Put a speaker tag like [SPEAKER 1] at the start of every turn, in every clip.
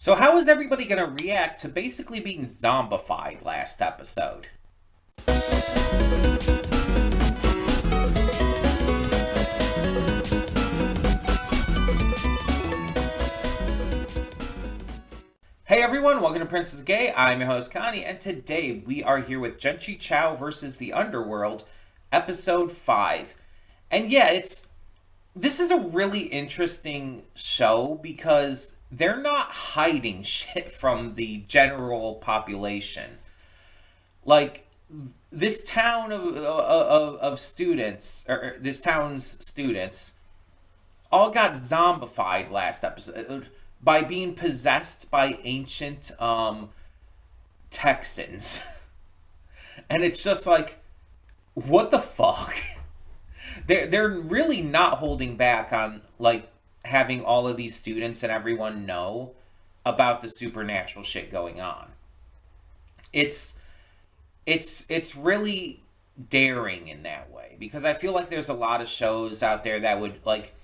[SPEAKER 1] So how is everybody going to react to basically being zombified last episode? Hey everyone, welcome to Princess Gay. I'm your host Connie, and today we are here with Jentry Chau versus the Underworld, episode 5. And yeah, this is a really interesting show because they're not hiding shit from the general population. Like, this town of students, or this town's students, all got zombified last episode by being possessed by ancient Texans. And it's just like, what the fuck? They're really not holding back on, like, having all of these students and everyone know about the supernatural shit going on. It's really daring in that way, because I feel like there's a lot of shows out there that would, like,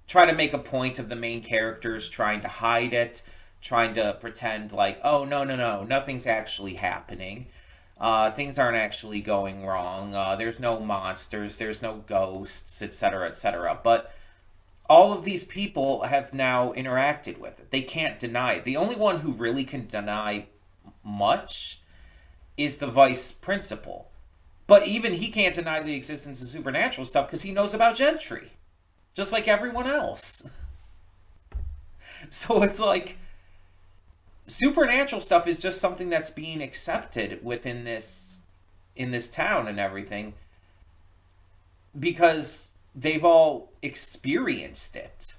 [SPEAKER 1] try to make a point of the main characters trying to hide it, trying to pretend like, oh, no, nothing's actually happening. Things aren't actually going wrong. There's no monsters, there's no ghosts, etc., etc. But all of these people have now interacted with it. They can't deny it. The only one who really can deny much is the vice principal. But even he can't deny the existence of supernatural stuff because he knows about Jentry. Just like everyone else. So it's like, supernatural stuff is just something that's being accepted within in this town and everything, because they've all experienced it.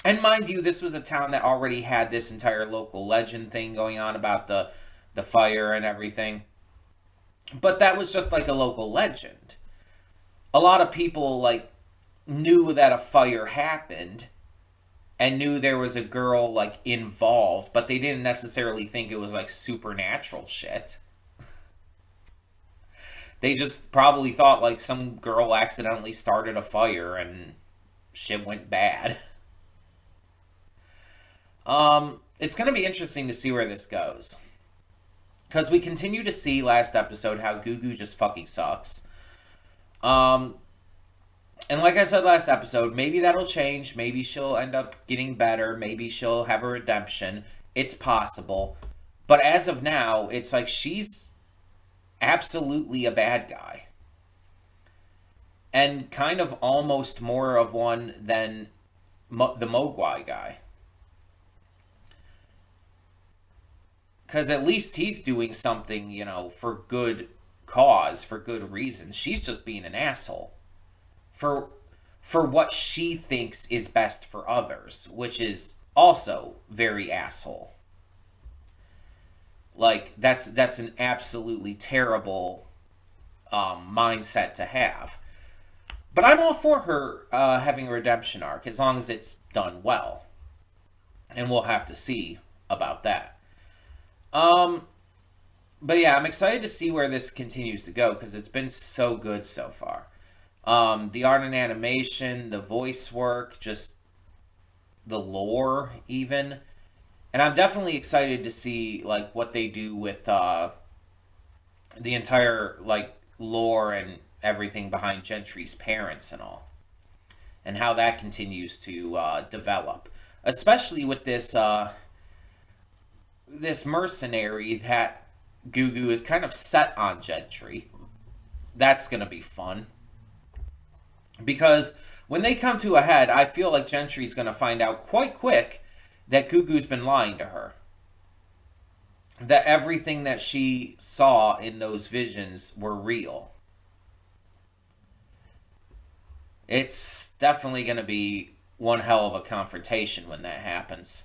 [SPEAKER 1] And mind you, this was a town that already had this entire local legend thing going on about the fire and everything. But that was just like a local legend. A lot of people, like, knew that a fire happened and knew there was a girl, like, involved, but they didn't necessarily think it was, like, supernatural shit. They just probably thought, like, some girl accidentally started a fire and shit went bad. It's going to be interesting to see where this goes. Because we continue to see last episode how Gugu just fucking sucks. And like I said last episode, maybe that'll change. Maybe she'll end up getting better. Maybe she'll have a redemption. It's possible. But as of now, it's like she's absolutely a bad guy. And kind of almost more of one than the Mogwai guy. Because at least he's doing something, you know, for good cause, for good reasons. She's just being an asshole. For what she thinks is best for others, which is also very asshole. Like, that's an absolutely terrible mindset to have. But I'm all for her having a redemption arc, as long as it's done well. And we'll have to see about that. But yeah, I'm excited to see where this continues to go, because it's been so good so far. The art and animation, the voice work, just the lore even. And I'm definitely excited to see, like, what they do with the entire, like, lore and everything behind Jentry's parents and all. And how that continues to develop. Especially with this this mercenary that Gugu is kind of set on Jentry. That's going to be fun. Because when they come to a head, I feel like Jentry's going to find out quite quick that Gugu's been lying to her. That everything that she saw in those visions were real. It's definitely going to be one hell of a confrontation when that happens.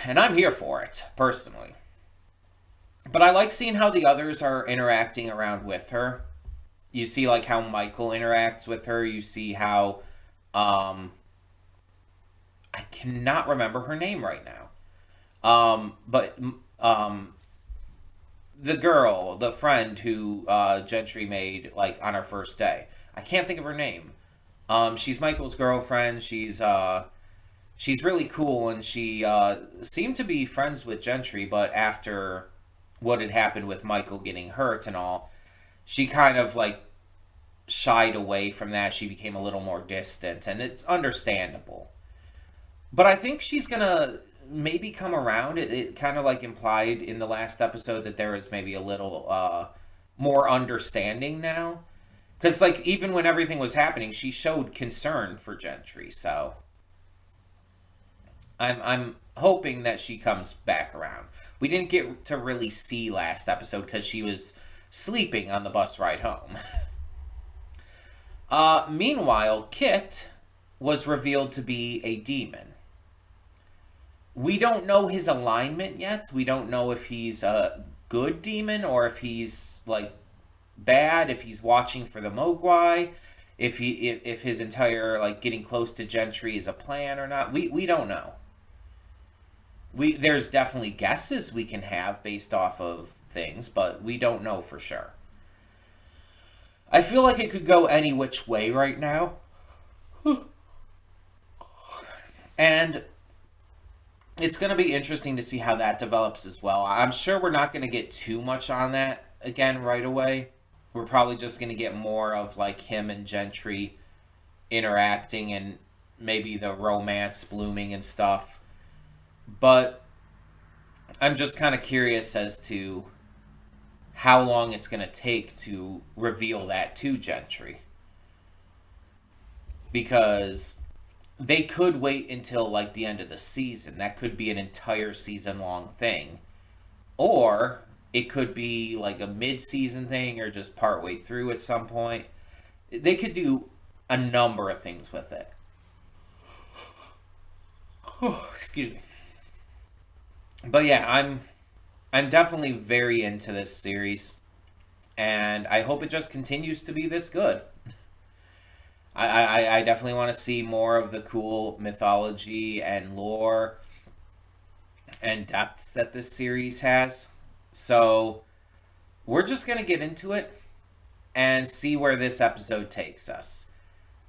[SPEAKER 1] And I'm here for it, personally. But I like seeing how the others are interacting around with her. You see, like, how Michael interacts with her. You see how, I cannot remember her name right now. But the girl, the friend who Jentry made, like, on her first day. I can't think of her name. She's Michael's girlfriend. She's she's really cool, and she seemed to be friends with Gentry, but after what had happened with Michael getting hurt and all, she kind of like shied away from that. She became a little more distant, and it's understandable. But I think she's gonna maybe come around. It kind of like implied in the last episode that there is maybe a little more understanding now. Because like even when everything was happening, she showed concern for Gentry. So I'm hoping that she comes back around. We didn't get to really see last episode because she was sleeping on the bus ride home. Meanwhile, Kit was revealed to be a demon. We don't know his alignment yet. We don't know if he's a good demon or if he's like bad, if he's watching for the Mogwai, if his entire like getting close to Gentry is a plan or not. We don't know. There's definitely guesses we can have based off of things, but we don't know for sure. I feel like it could go any which way right now. And it's going to be interesting to see how that develops as well. I'm sure we're not going to get too much on that again right away. We're probably just going to get more of like him and Gentry interacting and maybe the romance blooming and stuff. But I'm just kind of curious as to how long it's going to take to reveal that to Gentry. Because they could wait until like the end of the season. That could be an entire season-long thing. Or it could be like a mid-season thing or just partway through at some point. They could do a number of things with it. Excuse me. But yeah, I'm definitely very into this series. And I hope it just continues to be this good. I definitely want to see more of the cool mythology and lore and depths that this series has. So we're just going to get into it and see where this episode takes us.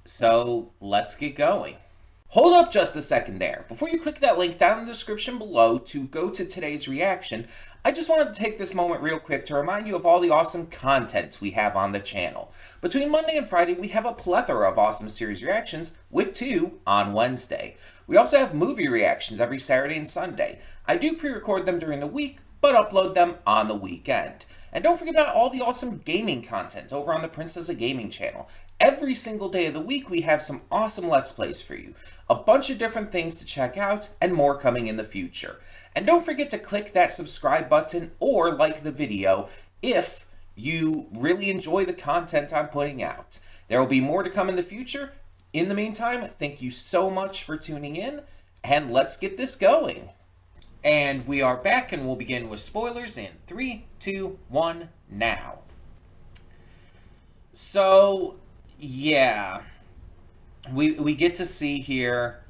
[SPEAKER 1] So let's get going. Hold up just a second there. Before you click that link down in the description below to go to today's reaction, I just wanted to take this moment real quick to remind you of all the awesome content we have on the channel. Between Monday and Friday, we have a plethora of awesome series reactions, with 2 on Wednesday. We also have movie reactions every Saturday and Sunday. I do pre-record them during the week, but upload them on the weekend. And don't forget about all the awesome gaming content over on the Princess of Gaming channel. Every single day of the week, we have some awesome Let's Plays for you. A bunch of different things to check out, and more coming in the future. And don't forget to click that subscribe button or like the video if you really enjoy the content I'm putting out. There will be more to come in the future. In the meantime, thank you so much for tuning in, and let's get this going. And we are back, and we'll begin with spoilers in 3, 2, 1, now. So, yeah, we get to see here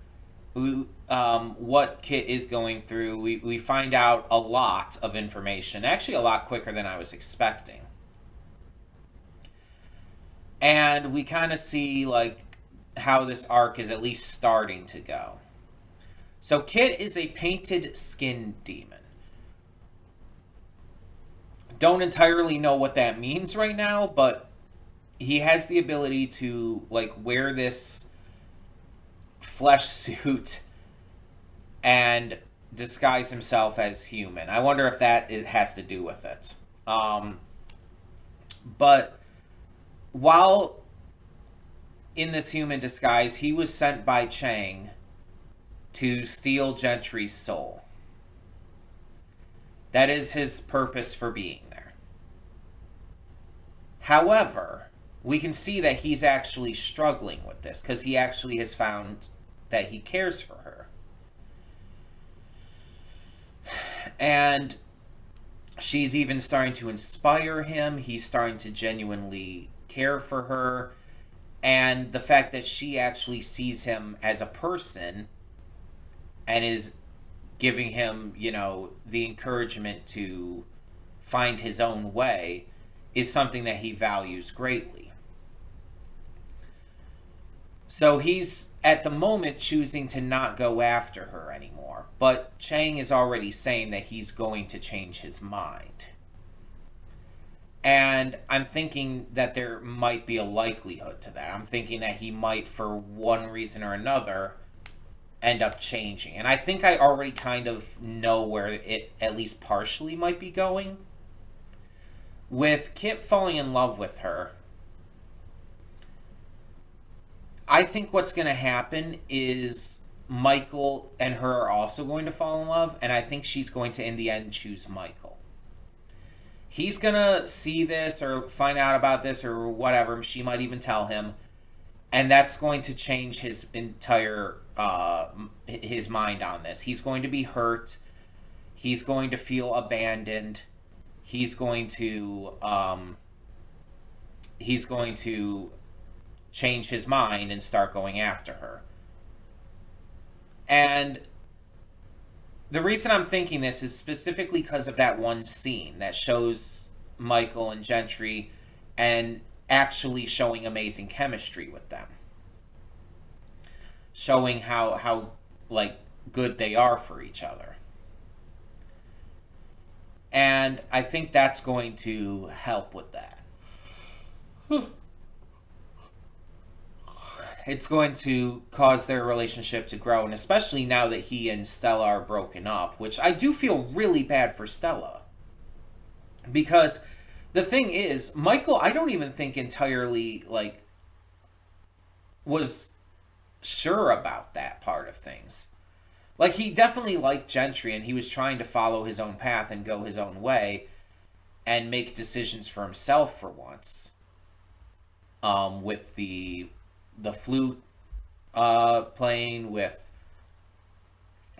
[SPEAKER 1] what Kit is going through. We find out a lot of information, actually a lot quicker than I was expecting. And we kind of see like how this arc is at least starting to go. So Kit is a painted skin demon. Don't entirely know what that means right now, but he has the ability to like wear this flesh suit and disguise himself as human. I wonder if that has to do with it. But while in this human disguise, he was sent by Chang to steal Gentry's soul. That is his purpose for being there. However, we can see that he's actually struggling with this because he actually has found that he cares for her. And she's even starting to inspire him. He's starting to genuinely care for her. And the fact that she actually sees him as a person and is giving him, you know, the encouragement to find his own way is something that he values greatly. So he's at the moment choosing to not go after her anymore. But Chang is already saying that he's going to change his mind. And I'm thinking that there might be a likelihood to that. I'm thinking that he might, for one reason or another, end up changing. And I think I already kind of know where it at least partially might be going. With Kip falling in love with her, I think what's going to happen is Michael and her are also going to fall in love, and I think she's going to, in the end, choose Michael. He's going to see this or find out about this or whatever. She might even tell him. And that's going to change his entire, his mind on this. He's going to be hurt. He's going to feel abandoned. He's going to change his mind and start going after her. And the reason I'm thinking this is specifically because of that one scene that shows Michael and Jentry and actually showing amazing chemistry with them. Showing how like good they are for each other. And I think that's going to help with that. It's going to cause their relationship to grow, and especially now that he and Stella are broken up, which I do feel really bad for Stella. Because the thing is, Michael, I don't even think entirely, like, was sure about that part of things. Like, he definitely liked Jentry, and he was trying to follow his own path and go his own way and make decisions for himself for once. With the flute playing, with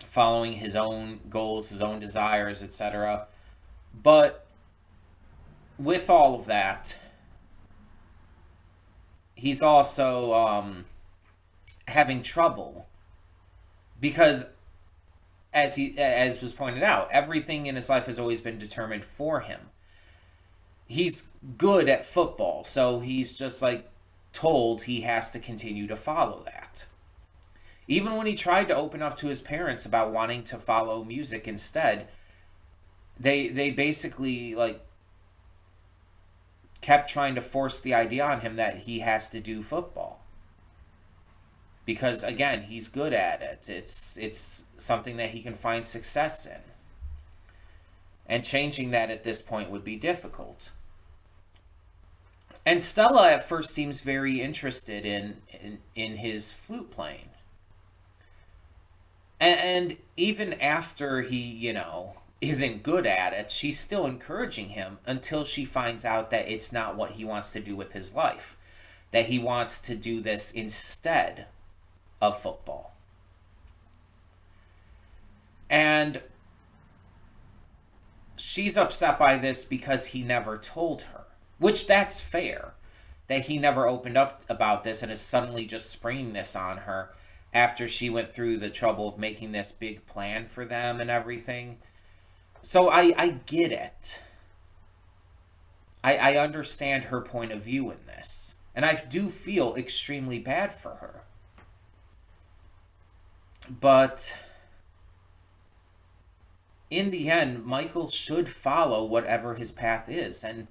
[SPEAKER 1] following his own goals, his own desires, etc. But with all of that, he's also having trouble because, as was pointed out, everything in his life has always been determined for him. He's good at football, so he's just like told he has to continue to follow that. Even when he tried to open up to his parents about wanting to follow music instead, they basically like kept trying to force the idea on him that he has to do football. Because again, he's good at it. It's something that he can find success in. And changing that at this point would be difficult. And Stella at first seems very interested in his flute playing. And even after he, isn't good at it, she's still encouraging him until she finds out that it's not what he wants to do with his life. That he wants to do this instead of football. And she's upset by this because he never told her. Which, that's fair. That he never opened up about this and is suddenly just springing this on her after she went through the trouble of making this big plan for them and everything. So I get it. I understand her point of view in this. And I do feel extremely bad for her. But in the end, Michael should follow whatever his path is. And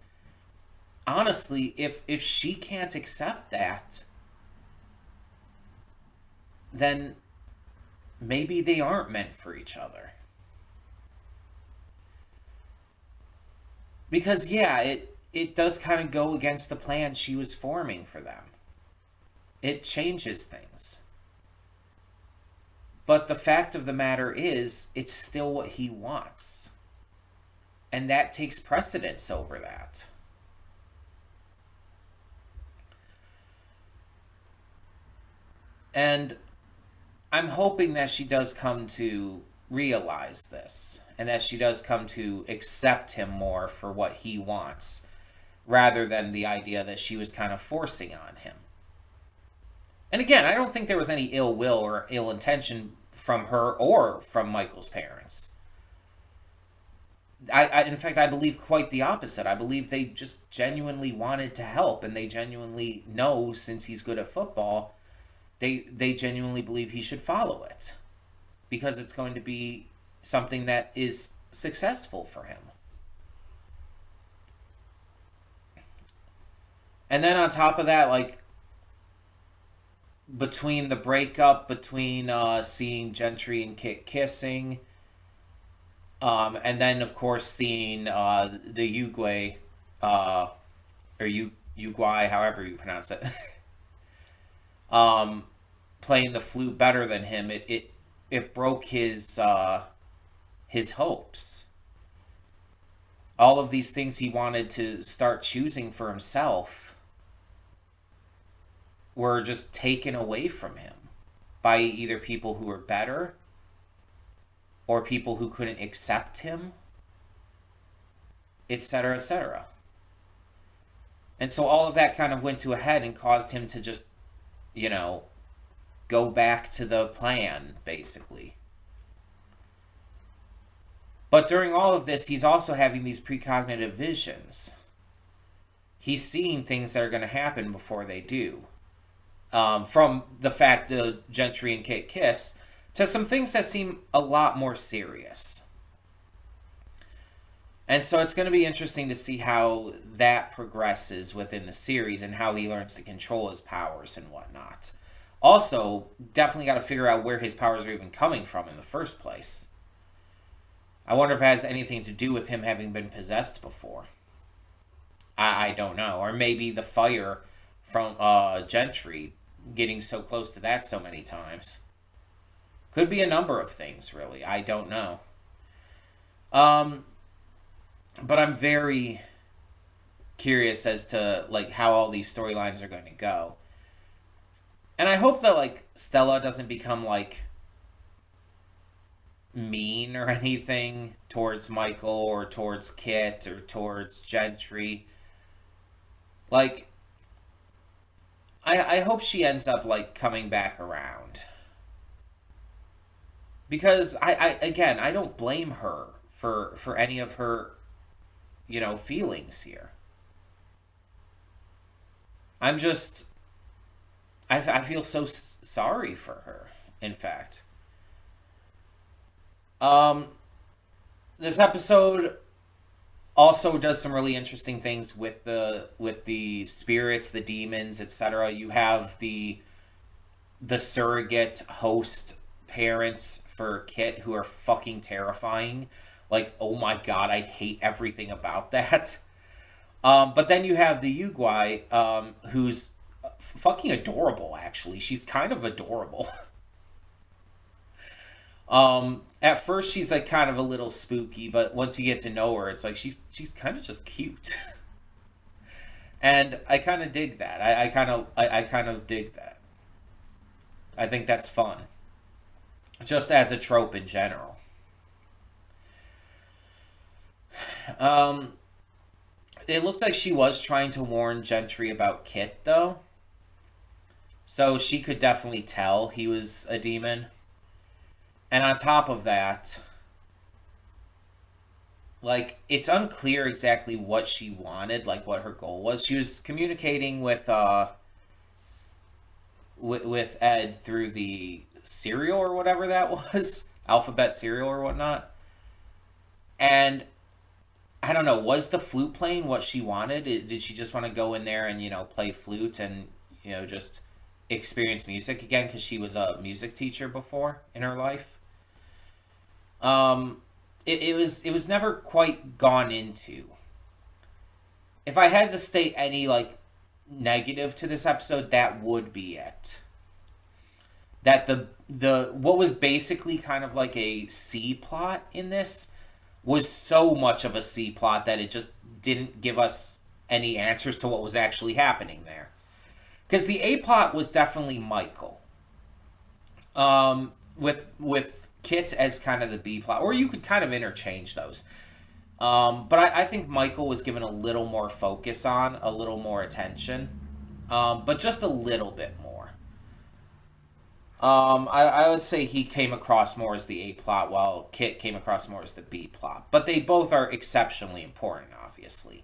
[SPEAKER 1] honestly, if she can't accept that, then maybe they aren't meant for each other. Because, yeah, it does kind of go against the plan she was forming for them. It changes things. But the fact of the matter is, it's still what he wants. And that takes precedence over that. And I'm hoping that she does come to realize this, and that she does come to accept him more for what he wants, rather than the idea that she was kind of forcing on him. And again, I don't think there was any ill will or ill intention from her or from Michael's parents. In fact, I believe quite the opposite. I believe they just genuinely wanted to help, and they genuinely know, since he's good at football, They genuinely believe he should follow it because it's going to be something that is successful for him. And then on top of that, like, between the breakup, between seeing Jentry and Kit kissing, and then of course seeing the Uguay, or Uguay, however you pronounce it, playing the flute better than him, it broke his hopes. All of these things he wanted to start choosing for himself were just taken away from him by either people who were better or people who couldn't accept him, etc., etc. And so all of that kind of went to a head and caused him to just, go back to the plan, basically. But during all of this, he's also having these precognitive visions. He's seeing things that are going to happen before they do. From the fact that Jentry and Kit kiss to some things that seem a lot more serious. And so it's going to be interesting to see how that progresses within the series and how he learns to control his powers and whatnot. Also, definitely got to figure out where his powers are even coming from in the first place. I wonder if it has anything to do with him having been possessed before. I don't know. Or maybe the fire from Jentry getting so close to that so many times. Could be a number of things, really. I don't know. But I'm very curious as to how all these storylines are going to go. And I hope that Stella doesn't become mean or anything towards Michael or towards Kit or towards Jentry. I hope she ends up coming back around. Because I don't blame her for any of her feelings here. I'm just I feel so sorry for her, in fact. This episode also does some really interesting things with the spirits, the demons, etc. You have the surrogate host parents for Kit who are fucking terrifying. Oh my god, I hate everything about that. But then you have the Uguay, who's fucking adorable, actually. She's kind of adorable. At first she's kind of a little spooky, but once you get to know her, it's she's kind of just cute. And I kind of dig that. I kind of dig that. I think that's fun. Just as a trope in general. It looked like she was trying to warn Jentry about Kit, though. So she could definitely tell he was a demon. And on top of that, it's unclear exactly what she wanted, what her goal was. She was communicating with Ed through the cereal or whatever that was. Alphabet cereal or whatnot. And I don't know, was the flute playing what she wanted? Did she just want to go in there and, play flute and, just experience music again because she was a music teacher before in her life? It was never quite gone into. If I had to state any negative to this episode, that would be it. That the what was basically kind of a C plot in this was so much of a C plot that it just didn't give us any answers to what was actually happening there. Because the A plot was definitely Michael. With Kit as kind of the B plot, or you could kind of interchange those. But I think Michael was given a little more focus on, a little more attention, but just a little bit more. I would say he came across more as the A plot, while Kit came across more as the B plot. But they both are exceptionally important, obviously.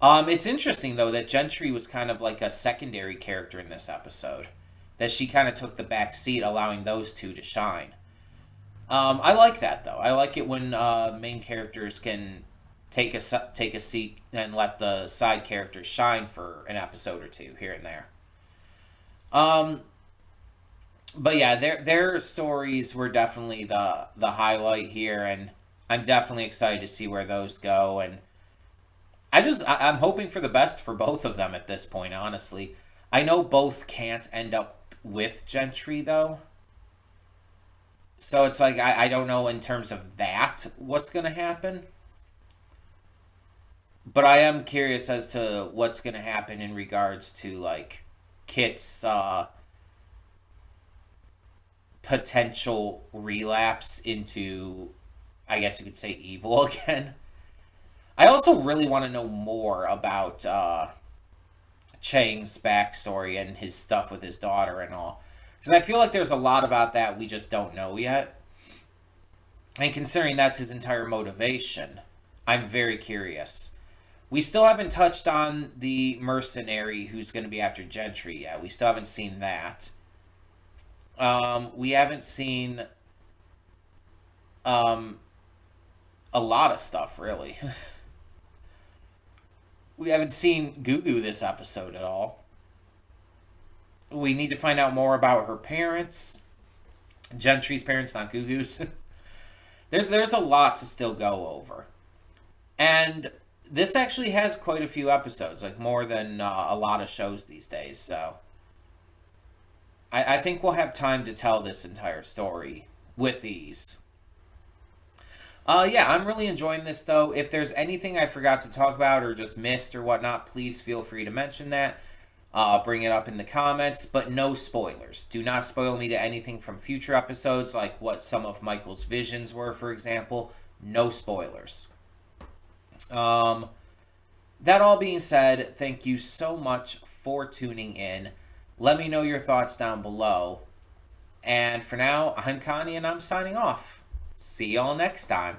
[SPEAKER 1] It's interesting, though, that Jentry was kind of a secondary character in this episode. that she kind of took the back seat, allowing those two to shine. I like that though. I like it when main characters can take a seat and let the side characters shine for an episode or two here and there. Um, but yeah, their stories were definitely the highlight here, and I'm definitely excited to see where those go. And I'm hoping for the best for both of them at this point. Honestly, I know both can't end up with Gentry though, so it's like I don't know in terms of that what's gonna happen. But I am curious as to what's gonna happen in regards to like Kit's potential relapse into, I guess you could say, evil again. I also really want to know more about Chang's backstory and his stuff with his daughter and all. Because I feel like there's a lot about that we just don't know yet. And considering that's his entire motivation, I'm very curious. We still haven't touched on the mercenary who's going to be after Gentry yet. We still haven't seen that. We haven't seen um, a lot of stuff, really. We haven't seen Gugu this episode at all. We need to find out more about her parents. Gentry's parents, not Gugu's. There's a lot to still go over. And this actually has quite a few episodes, like more than a lot of shows these days, so I think we'll have time to tell this entire story with ease. Yeah, I'm really enjoying this though. If there's anything I forgot to talk about or just missed or whatnot, please feel free to mention that. Bring it up in the comments, but no spoilers. Do not spoil me to anything from future episodes, like what some of Michael's visions were, for example. No spoilers. That all being said, thank you so much for tuning in. Let me know your thoughts down below. And for now, I'm Connie and I'm signing off. See y'all next time.